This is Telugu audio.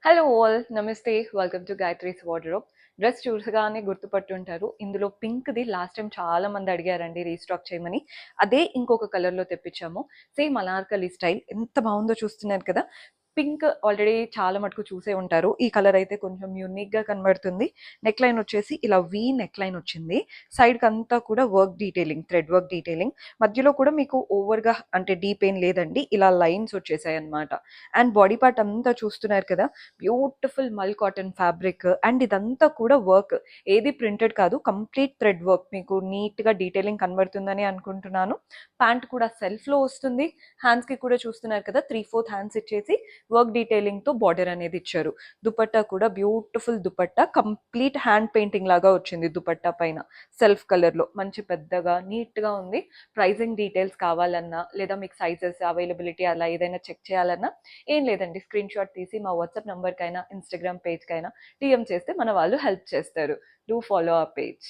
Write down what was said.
హలో ఆల్ నమస్తే welcome to Gayatri's wardrobe. Dress చూసగానే గుర్తుపట్టుంటారు. ఇందులో పింక్ది లాస్ట్ టైం చాలా మంది అడిగారండి రీస్టాక్ చేయమని. అదే ఇంకొక కలర్లో తెప్పించాము. సేమ్ అనార్కలి స్టైల్ ఎంత బాగుందో చూస్తున్నారు కదా. పింక్ ఆల్రెడీ చాలా మటుకు చూసే ఉంటారు. ఈ కలర్ అయితే కొంచెం యూనిక్గా కనబడుతుంది. నెక్ లైన్ వచ్చేసి ఇలా వీ నెక్ లైన్ వచ్చింది. సైడ్కి అంతా కూడా work detailing, thread work detailing. మధ్యలో కూడా మీకు ఓవర్గా అంటే డీప్ ఏం లేదండి, ఇలా లైన్స్ వచ్చేసాయి అనమాట. అండ్ బాడీ పార్ట్ అంతా చూస్తున్నారు కదా, బ్యూటిఫుల్ మల్ కాటన్ ఫ్యాబ్రిక్. అండ్ ఇదంతా కూడా వర్క్, ఏది ప్రింటెడ్ కాదు, కంప్లీట్ థ్రెడ్ వర్క్. మీకు నీట్గా డీటెయిలింగ్ కనబడుతుందని అనుకుంటున్నాను. ప్యాంట్ కూడా సెల్ఫ్లో వస్తుంది. హ్యాండ్స్కి కూడా చూస్తున్నారు కదా, 3/4 హ్యాండ్స్ ఇచ్చేసి వర్క్ డీటెయిలింగ్తో బార్డర్ అనేది ఇచ్చారు. దుపట్టా కూడా beautiful dupatta, complete hand painting లాగా వచ్చింది దుపట్టా పైన. సెల్ఫ్ కలర్లో మంచి పెద్దగా నీట్గా ఉంది. ప్రైజింగ్ డీటెయిల్స్ కావాలన్నా లేదా మీకు సైజెస్ అవైలబిలిటీ అలా ఏదైనా చెక్ చేయాలన్నా ఏం లేదండి, స్క్రీన్ షాట్ తీసి మా వాట్సాప్ నెంబర్కైనా ఇన్స్టాగ్రామ్ పేజ్కైనా డిఎం చేస్తే మన వాళ్ళు హెల్ప్ చేస్తారు. Do follow our page.